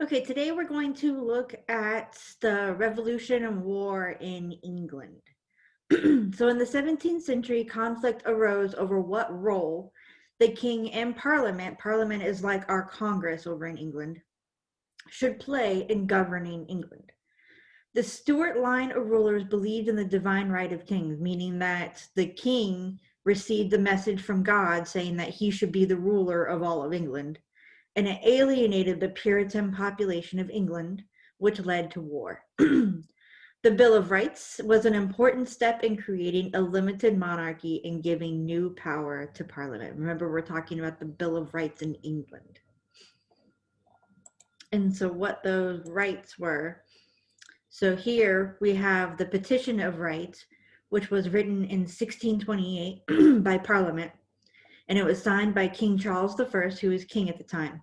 Okay, today we're going to look at the Revolution and War in England. So in the 17th century, conflict arose over what role the king and parliament is like our Congress over in England, should play in governing England. The Stuart line of rulers believed in the divine right of kings, meaning that the king received the message from God saying that he should be the ruler of all of England, and it alienated the Puritan population of England, which led to war. The Bill of Rights was an important step in creating a limited monarchy and giving new power to Parliament. Remember, we're talking about the Bill of Rights in England. And so what those rights were. So here we have the Petition of Rights, which was written in 1628 by Parliament, and it was signed by King Charles I, who was king at the time.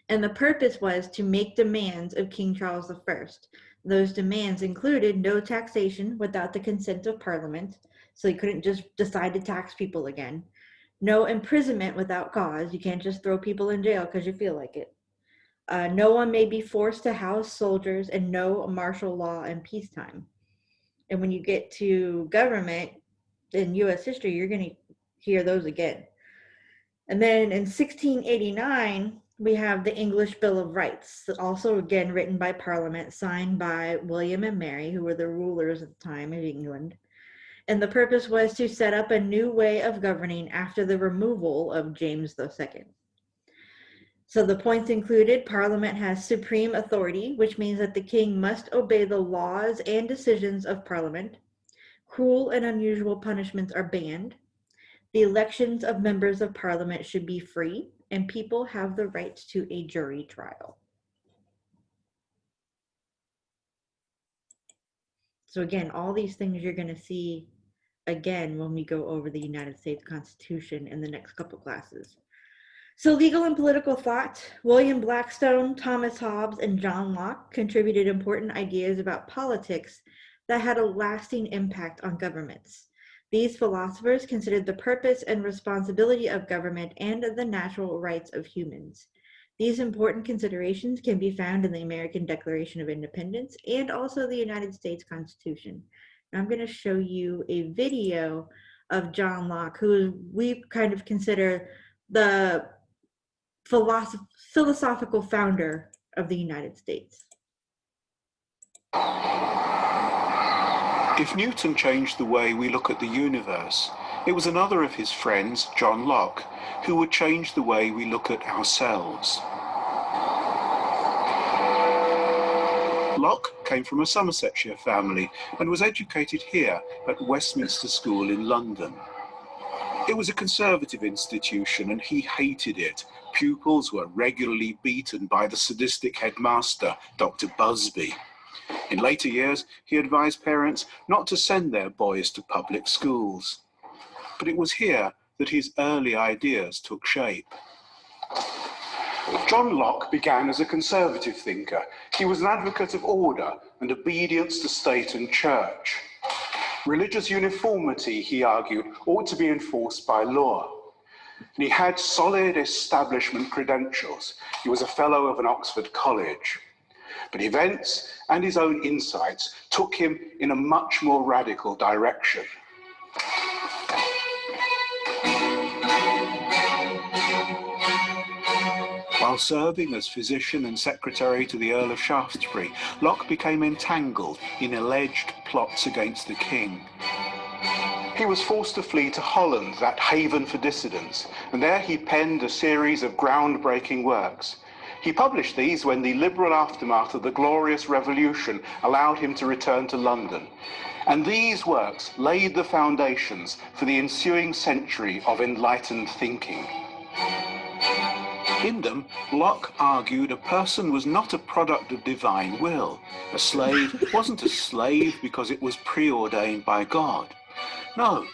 And the purpose was to make demands of King Charles I. Those demands included no taxation without the consent of Parliament, so you couldn't just decide to tax people again. No imprisonment without cause. You can't just throw people in jail because you feel like it. No one may be forced to house soldiers, and no martial law in peacetime. And when you get to government in U.S. history, you're going to hear those again. And then in 1689, we have the English Bill of Rights, also again written by Parliament, signed by William and Mary, who were the rulers at the time of England. And the purpose was to set up a new way of governing after the removal of James II. So the points included: Parliament has supreme authority, which means that the king must obey the laws and decisions of Parliament. Cruel and unusual punishments are banned. The elections of members of Parliament should be free, and people have the right to a jury trial. So again, all these things you're going to see again when we go over the United States Constitution in the next couple classes. So legal and political thought: William Blackstone, Thomas Hobbes, and John Locke contributed important ideas about politics that had a lasting impact on governments. These philosophers considered the purpose and responsibility of government and the natural rights of humans. These important considerations can be found in the American Declaration of Independence and also the United States Constitution. Now I'm going to show you a video of John Locke, who we kind of consider the philosophical founder of the United States. If Newton changed the way we look at the universe, it was another of his friends, John Locke, who would change the way we look at ourselves. Locke came from a Somersetshire family and was educated here at Westminster School in London. It was a conservative institution and he hated it. Pupils were regularly beaten by the sadistic headmaster, Dr. Busby. In later years, he advised parents not to send their boys to public schools. But it was here that his early ideas took shape. John Locke began as a conservative thinker. He was an advocate of order and obedience to state and church. Religious uniformity, he argued, ought to be enforced by law. And he had solid establishment credentials. He was a fellow of an Oxford college. But events and his own insights took him in a much more radical direction. While serving as physician and secretary to the Earl of Shaftesbury, Locke became entangled in alleged plots against the king. He was forced to flee to Holland, that haven for dissidents, and there he penned a series of groundbreaking works. He published these when the liberal aftermath of the Glorious Revolution allowed him to return to London. And these works laid the foundations for the ensuing century of enlightened thinking. In them, Locke argued a person was not a product of divine will. A slave wasn't a slave because it was preordained by God. No,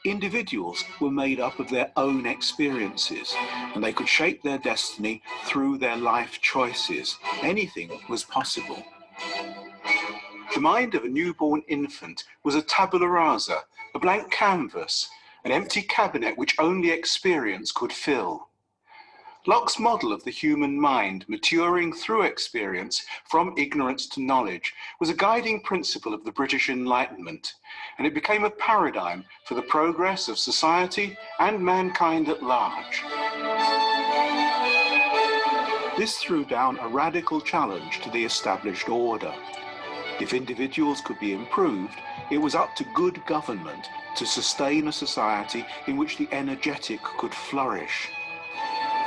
individuals were made up of their own experiences, and they could shape their destiny through their life choices. Anything was possible. The mind of a newborn infant was a tabula rasa, a blank canvas, an empty cabinet which only experience could fill. Locke's model of the human mind maturing through experience from ignorance to knowledge was a guiding principle of the British Enlightenment, and it became a paradigm for the progress of society and mankind at large. This threw down a radical challenge to the established order. If individuals could be improved, it was up to good government to sustain a society in which the energetic could flourish.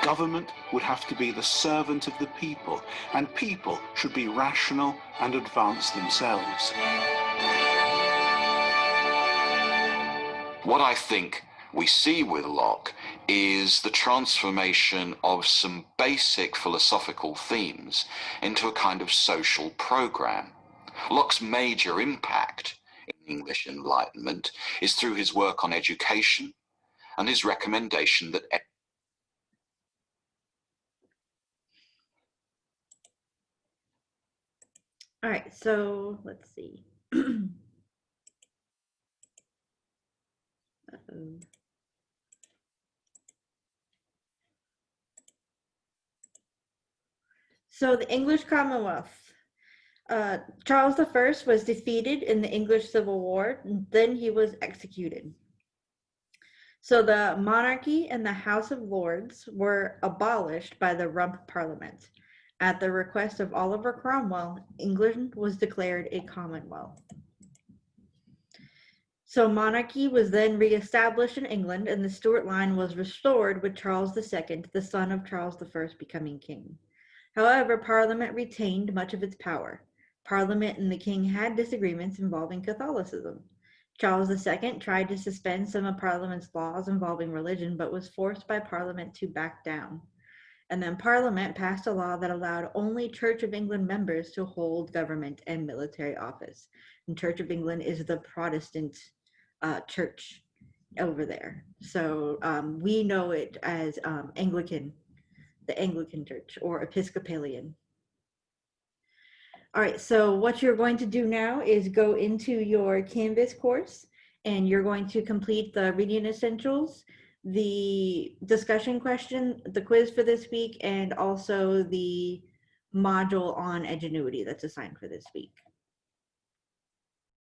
Government would have to be the servant of the people, and people should be rational and advanced themselves. What I think we see with Locke is the transformation of some basic philosophical themes into a kind of social program. Locke's major impact in the English Enlightenment is through his work on education and his recommendation that All right, so let's see. So the English Commonwealth. Charles I was defeated in the English Civil War, and then he was executed. So the monarchy and the House of Lords were abolished by the Rump Parliament. At the request of Oliver Cromwell, England was declared a Commonwealth. So monarchy was then reestablished in England, and the Stuart line was restored with Charles II, the son of Charles I, becoming king. However, Parliament retained much of its power. Parliament and the king had disagreements involving Catholicism. Charles II tried to suspend some of Parliament's laws involving religion, but was forced by Parliament to back down. And then Parliament passed a law that allowed only Church of England members to hold government and military office. And Church of England is the Protestant church over there. So we know it as Anglican, the Anglican Church, or Episcopalian. All right, so what you're going to do now is go into your Canvas course, and you're going to complete the reading essentials, the discussion question, the quiz for this week, and also the module on Edgenuity that's assigned for this week.